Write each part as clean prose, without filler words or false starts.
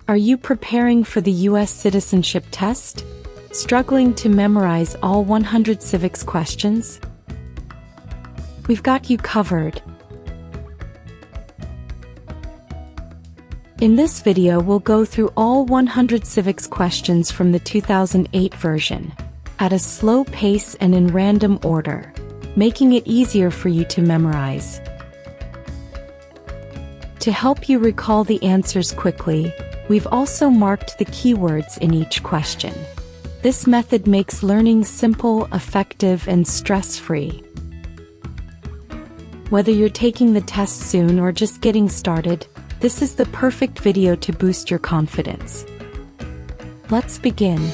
Are you preparing for the U.S. Citizenship Test? Struggling to memorize all 100 civics questions? We've got you covered. In this video, we'll go through all 100 civics questions from the 2008 version, at a slow pace and in random order, making it easier for you to memorize. To help you recall the answers quickly, we've also marked the keywords in each question. This method makes learning simple, effective, and stress-free. Whether you're taking the test soon or just getting started, this is the perfect video to boost your confidence. Let's begin.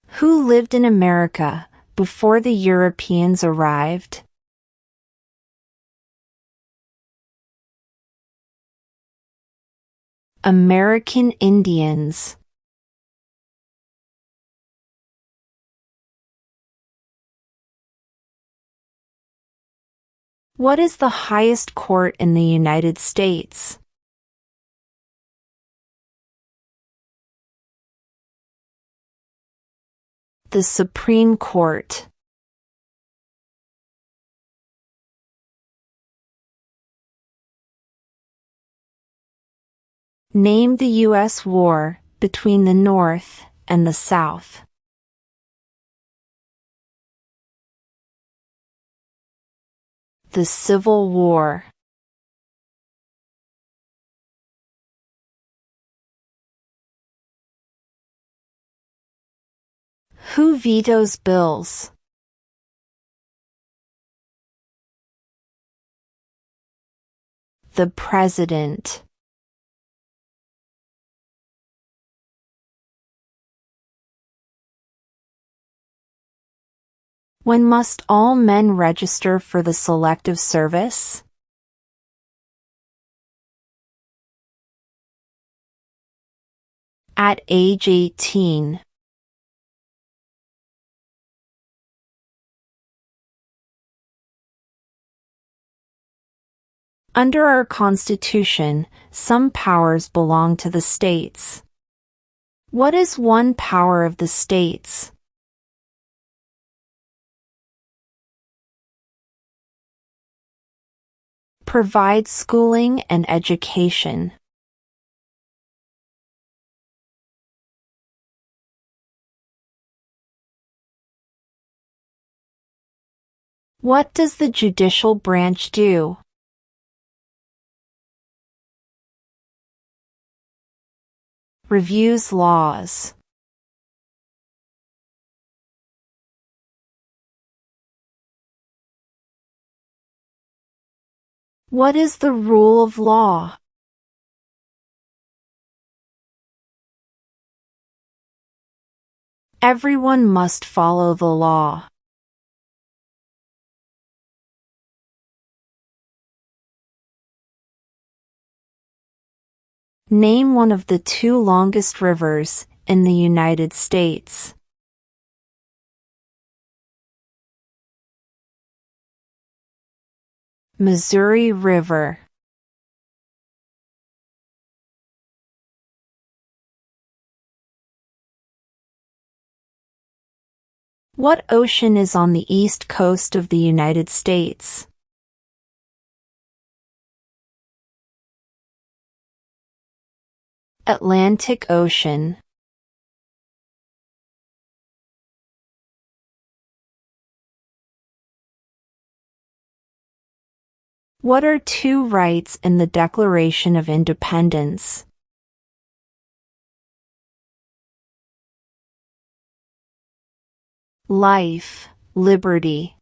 Who lived in America before the Europeans arrived? American Indians. What is the highest court in the United States? The Supreme Court. Name the U.S. war between the North and the South. The Civil War. Who vetoes bills? The President. When must all men register for the Selective Service? At age 18. Under our Constitution, some powers belong to the states. What is one power of the states? Provide schooling and education. What does the judicial branch do? Reviews laws. What is the rule of law? Everyone must follow the law. Name one of the two longest rivers in the United States. Missouri River. What ocean is on the east coast of the United States? Atlantic Ocean. What are two rights in the Declaration of Independence? Life, liberty.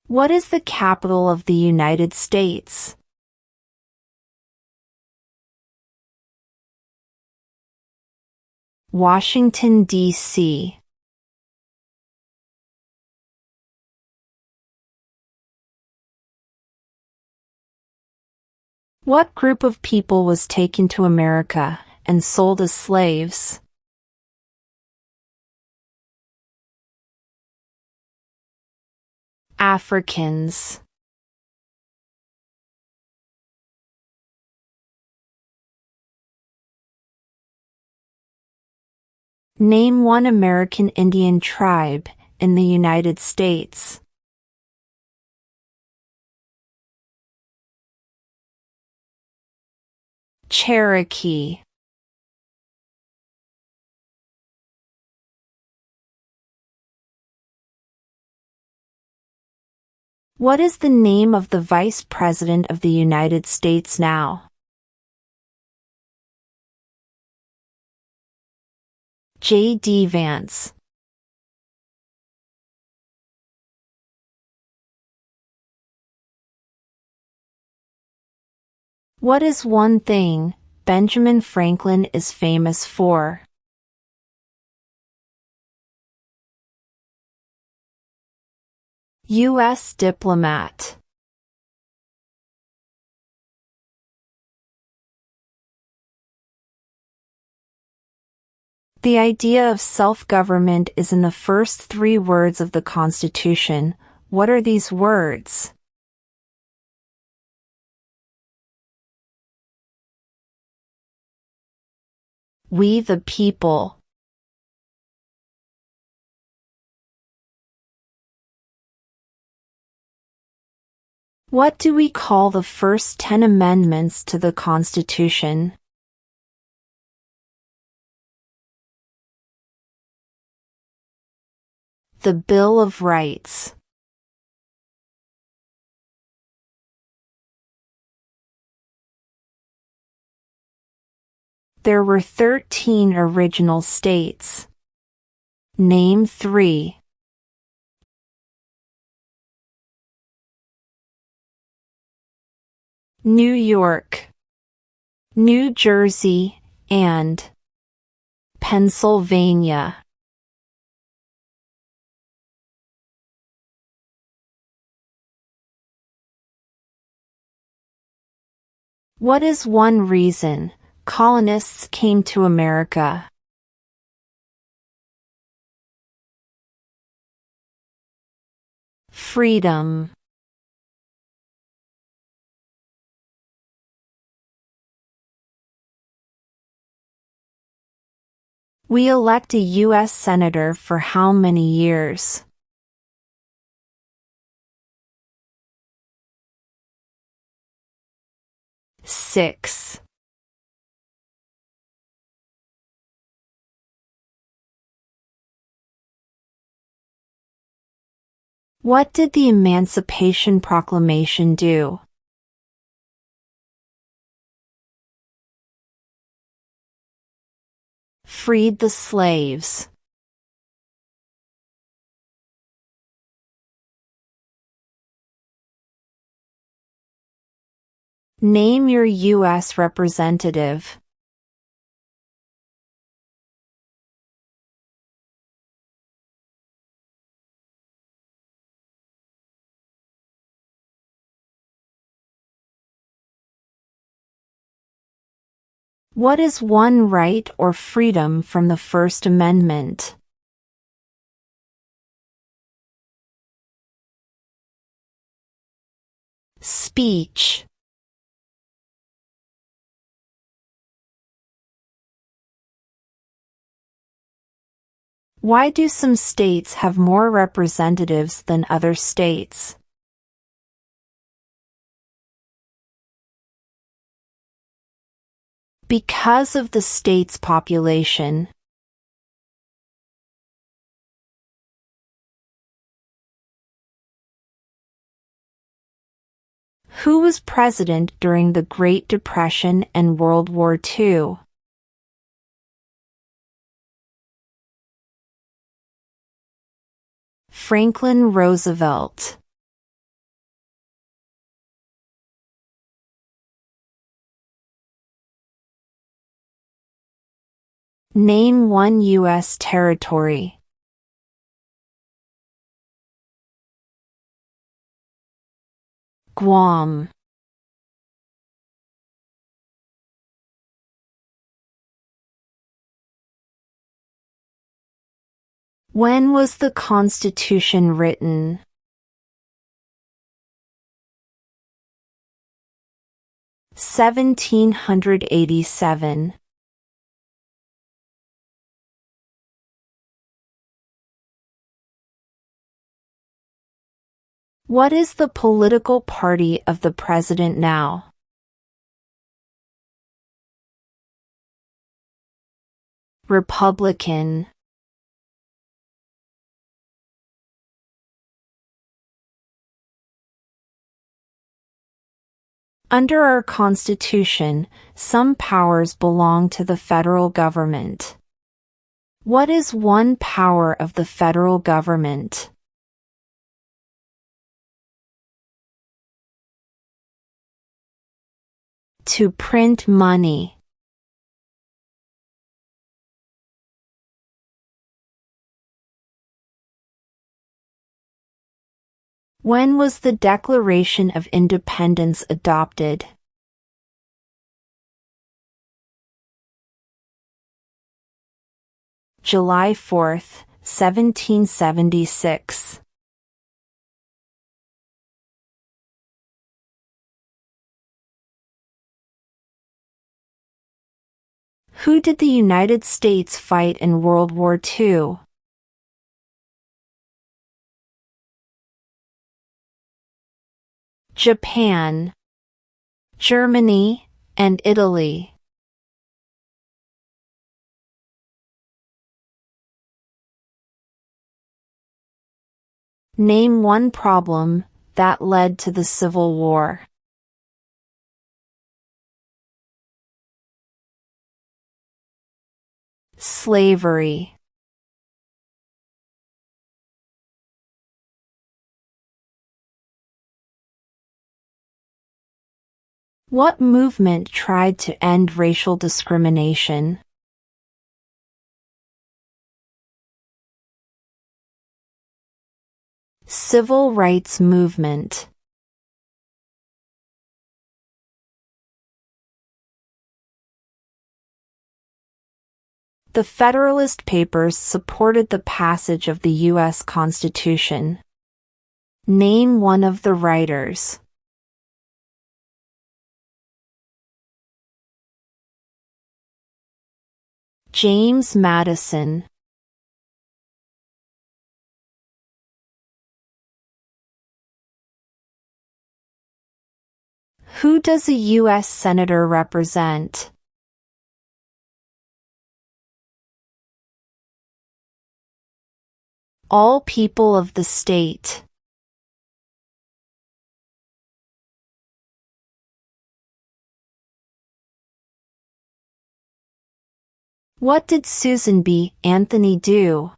What is the capital of the United States? Washington, D.C. What group of people was taken to America and sold as slaves? Africans. Name one American Indian tribe in the United States. Cherokee. What is the name of the Vice President of the United States now? J.D. Vance. What is one thing Benjamin Franklin is famous for? U.S. diplomat. The idea of self-government is in the first 3 words of the Constitution. What are these words? We the people. What do we call the first 10 amendments to the Constitution? The Bill of Rights. There were 13 original states. Name 3. New York, New Jersey, and Pennsylvania. What is one reason colonists came to America? Freedom. We elect a U.S. Senator for how many years? Six. What did the Emancipation Proclamation do? Freed the slaves. Name your U.S. representative. What is one right or freedom from the First Amendment? Speech. Why do some states have more representatives than other states? Because of the state's population. Who was president during the Great Depression and World War II? Franklin Roosevelt. Name one U.S. territory. Guam. When was the Constitution written? 1787. What is the political party of the president now? Republican. Under our Constitution, some powers belong to the federal government. What is one power of the federal government? To print money. When was the Declaration of Independence adopted? July 4, 1776. Who did the United States fight in World War II? Japan, Germany, and Italy. Name one problem that led to the Civil War. Slavery. What movement tried to end racial discrimination? Civil rights movement. The Federalist Papers supported the passage of the U.S. Constitution. Name one of the writers. James Madison. Who does a U.S. Senator represent? All people of the state. What did Susan B. Anthony do?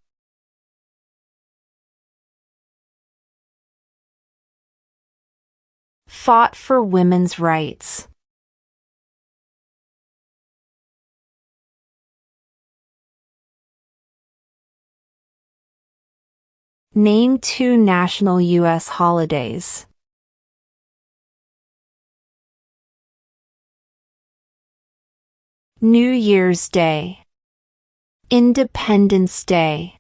Fought for women's rights. Name two national U.S. holidays. New Year's Day. Independence Day.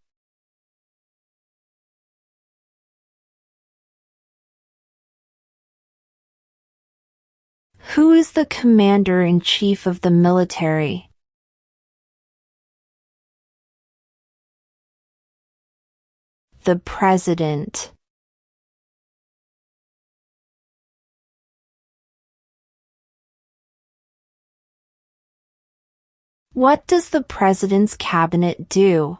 Who is the commander-in-chief of the military? The president. What does the president's cabinet do?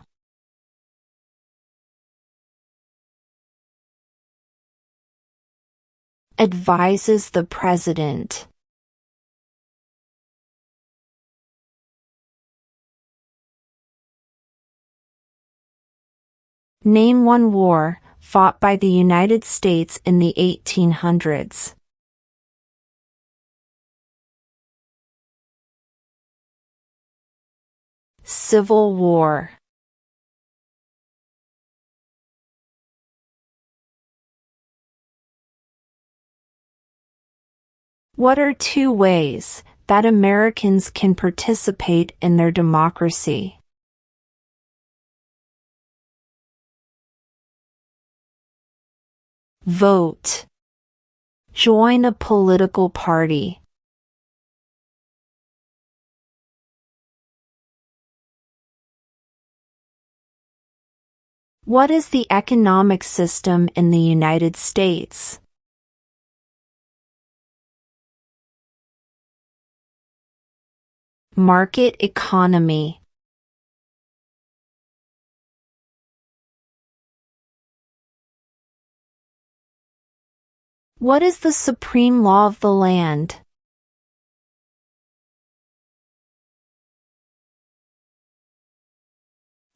Advises the president. Name one war fought by the United States in the 1800s. Civil War. What are two ways that Americans can participate in their democracy? Vote. Join a political party. What is the economic system in the United States? Market economy. What is the supreme law of the land?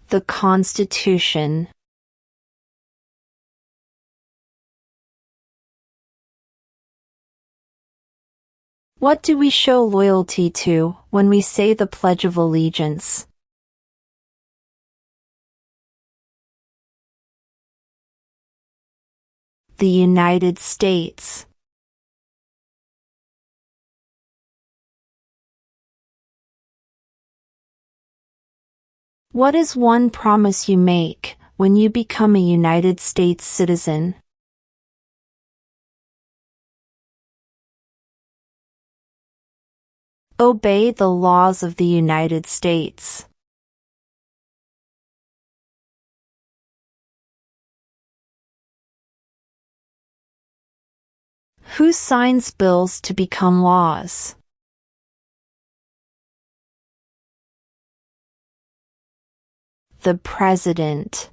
The Constitution. What do we show loyalty to when we say the Pledge of Allegiance? The United States. What is one promise you make when you become a United States citizen? Obey the laws of the United States. Who signs bills to become laws? The President.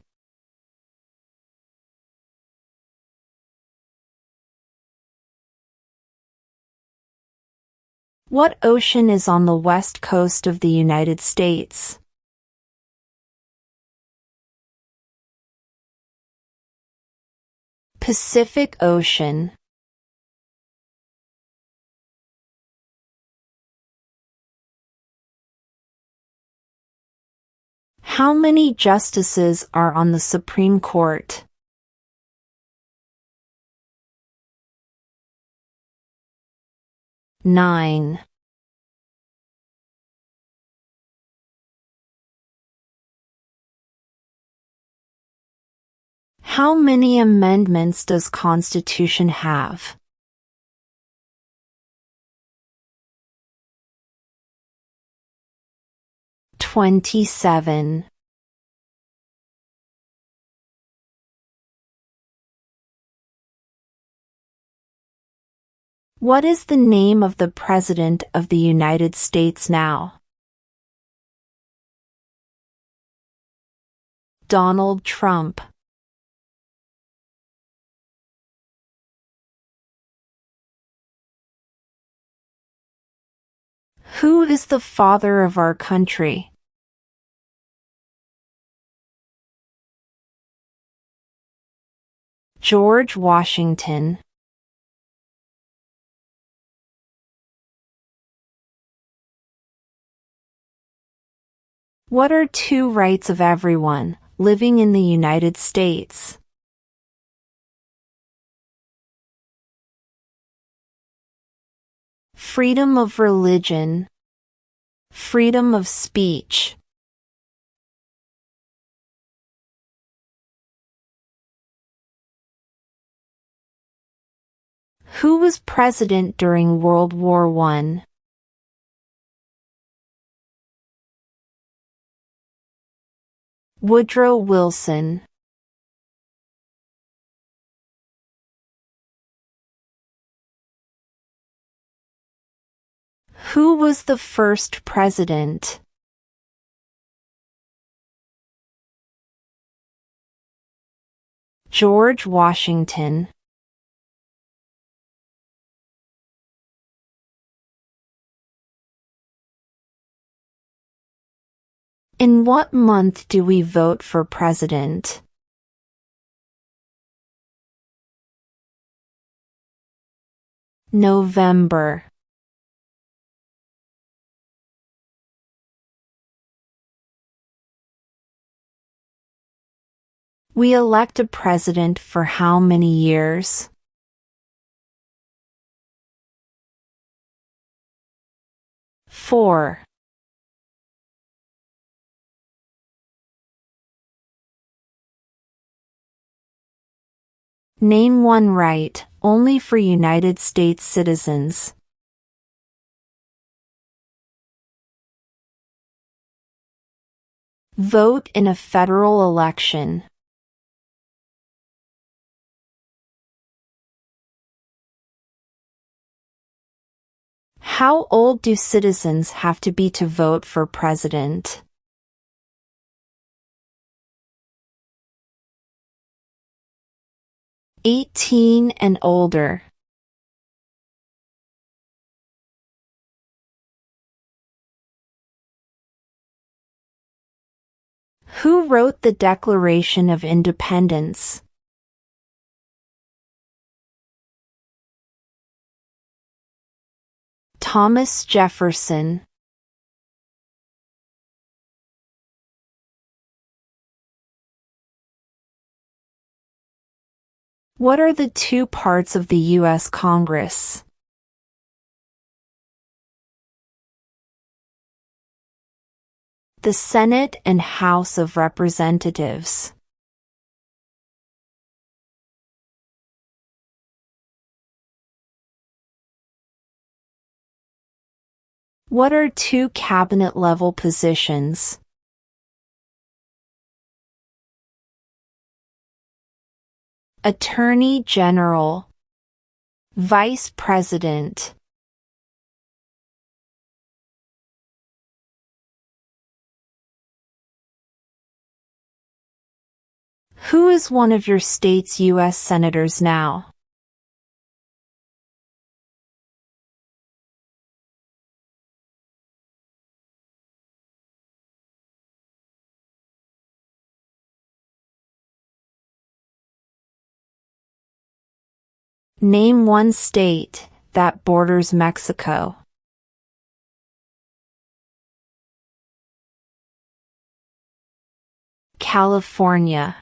What ocean is on the west coast of the United States? Pacific Ocean. How many justices are on the Supreme Court? Nine. How many amendments does Constitution have? "27. What is the name of the President of the United States now? Donald Trump. Who is the father of our country? George Washington. What are two rights of everyone living in the United States? Freedom of religion. Freedom of speech. Who was president during World War I? Woodrow Wilson. Who was the first president? George Washington. In what month do we vote for president? November. We elect a president for how many years? 4. Name one right only for United States citizens. Vote in a federal election. How old do citizens have to be to vote for president? "18 and older." Who wrote the Declaration of Independence? Thomas Jefferson. What are the two parts of the U.S. Congress? The Senate and House of Representatives. What are two cabinet-level positions? Attorney General. Vice President. Who is one of your state's U.S. senators now? Name one state that borders Mexico. California.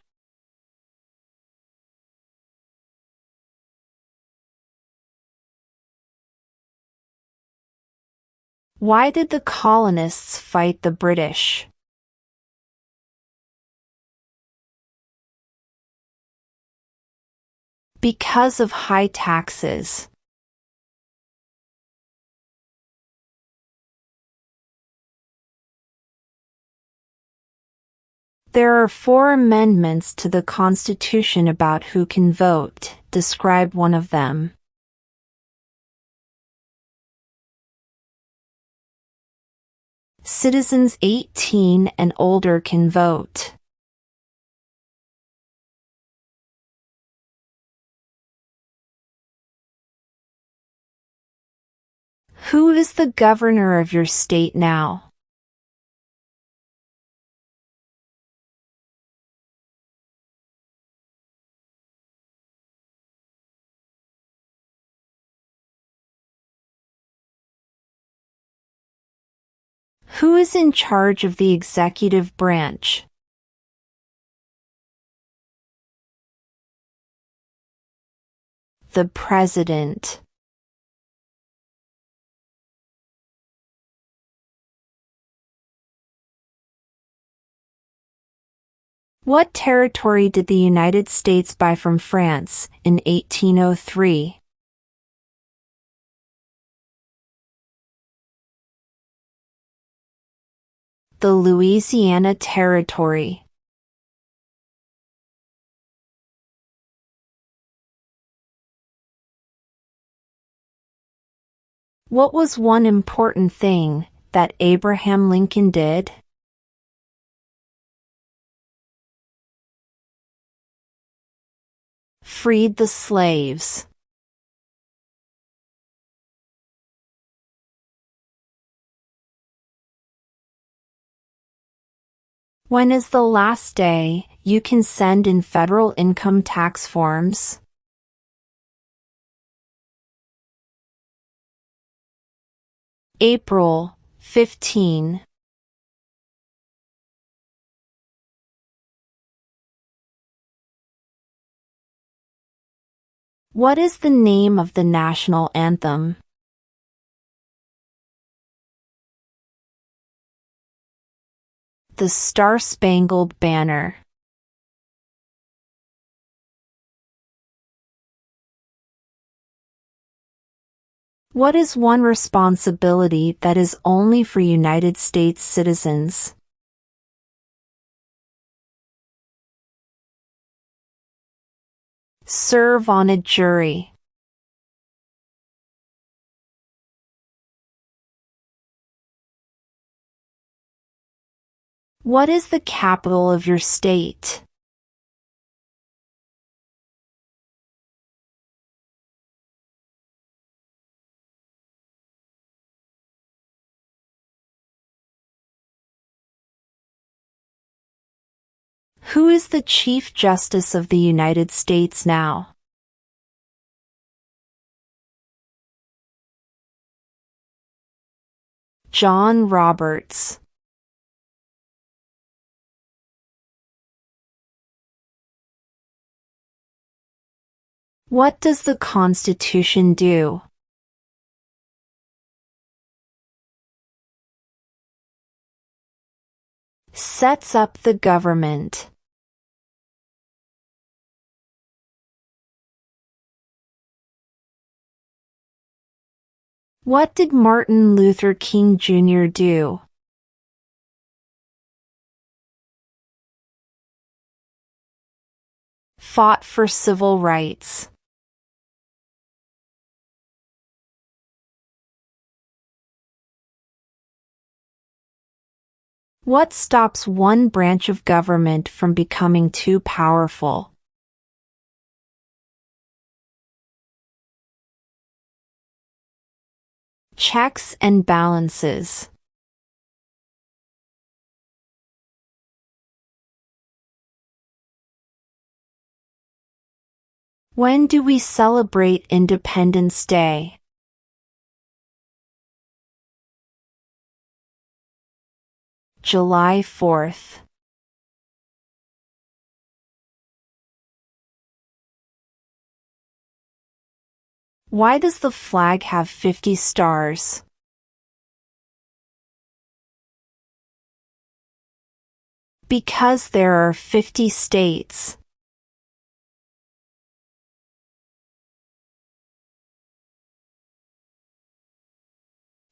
Why did the colonists fight the British? Because of high taxes. There are 4 amendments to the Constitution about who can vote. Describe one of them. Citizens 18 and older can vote. Who is the governor of your state now? Who is in charge of the executive branch? The President. What territory did the United States buy from France in 1803? The Louisiana Territory. What was one important thing that Abraham Lincoln did? Freed the slaves. When is the last day you can send in federal income tax forms? April 15. What is the name of the national anthem? The Star-Spangled Banner. What is one responsibility that is only for United States citizens? Serve on a jury. What is the capital of your state? Who is the Chief Justice of the United States now? John Roberts. What does the Constitution do? Sets up the government. What did Martin Luther King Jr. do? Fought for civil rights. What stops one branch of government from becoming too powerful? Checks and balances. When do we celebrate Independence Day? July 4th. Why does the flag have 50 stars? Because there are 50 states.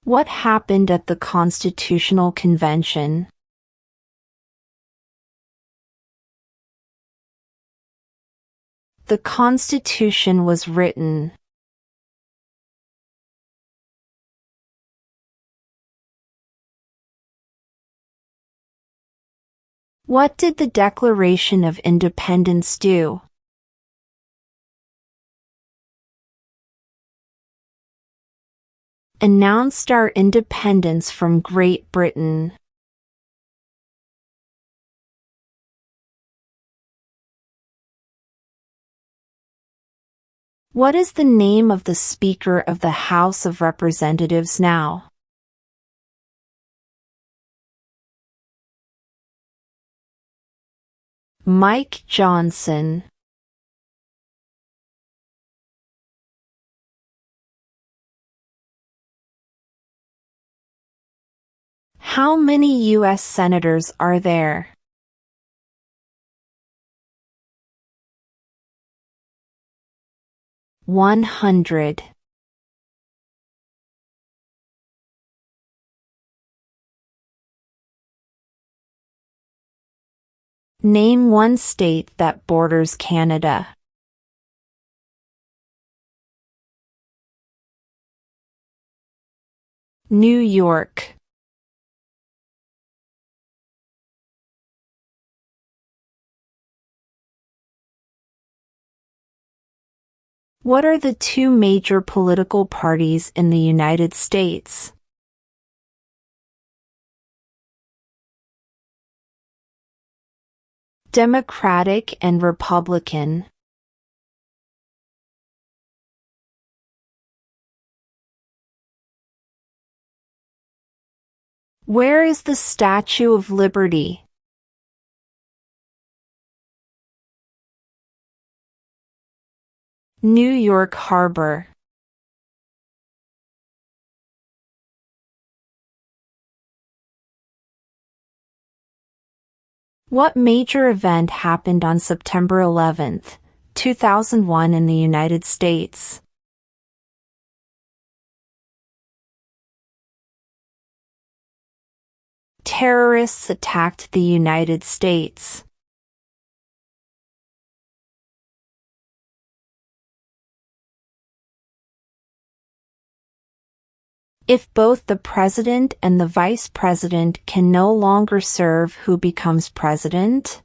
What happened at the Constitutional Convention? The Constitution was written. What did the Declaration of Independence do? Announced our independence from Great Britain. What is the name of the Speaker of the House of Representatives now? Mike Johnson. How many U.S. senators are there? "100". Name one state that borders Canada. New York. What are the two major political parties in the United States? Democratic and Republican. Where is the Statue of Liberty? New York Harbor. What major event happened on September 11, 2001 in the United States? Terrorists attacked the United States. If both the president and the vice president can no longer serve, who becomes president?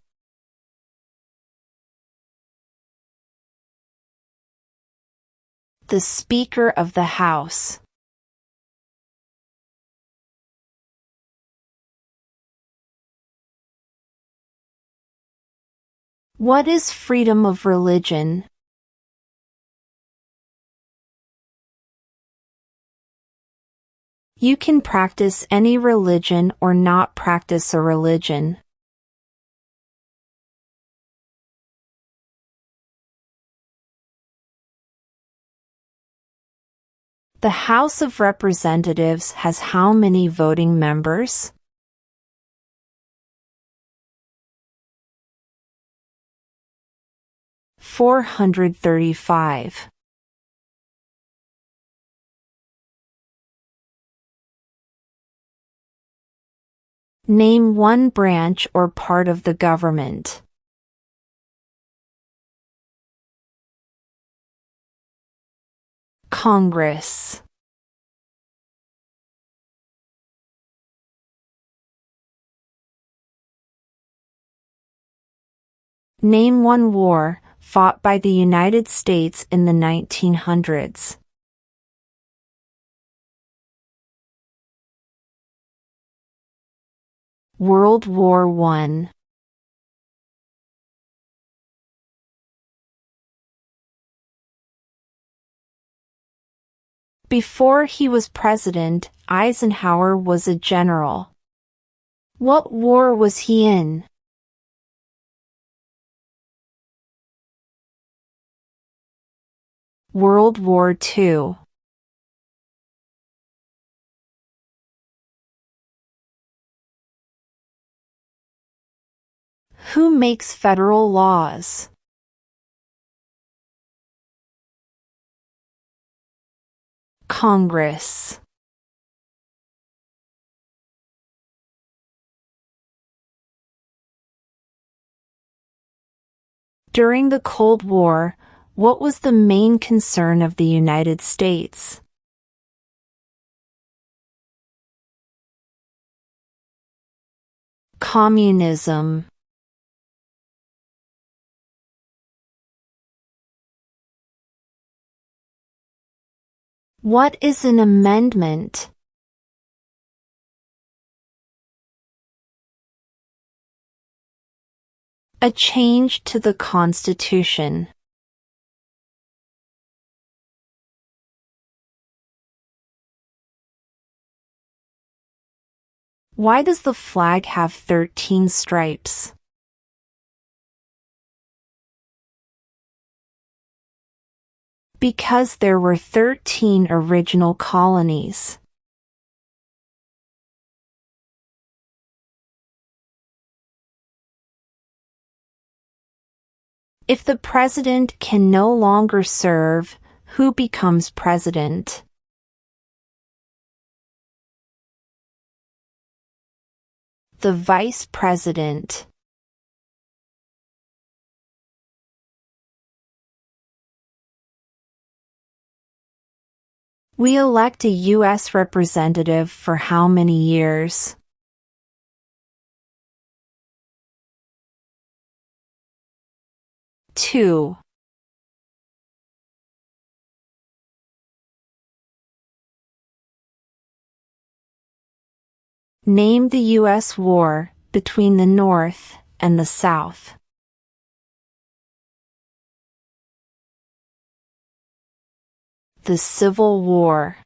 The Speaker of the House. What is freedom of religion? You can practice any religion or not practice a religion. The House of Representatives has how many voting members? $435. Name one branch or part of the government. Congress. Name one war fought by the United States in the 1900s. World War I. Before he was president, Eisenhower was a general. What war was he in? World War II. Who makes federal laws? Congress. During the Cold War, what was the main concern of the United States? Communism. What is an amendment? A change to the Constitution. Why does the flag have 13 stripes? Because there were 13 original colonies. If the president can no longer serve, who becomes president? The vice president. We elect a U.S. representative for how many years? Two. Name the U.S. war between the North and the South. The Civil War.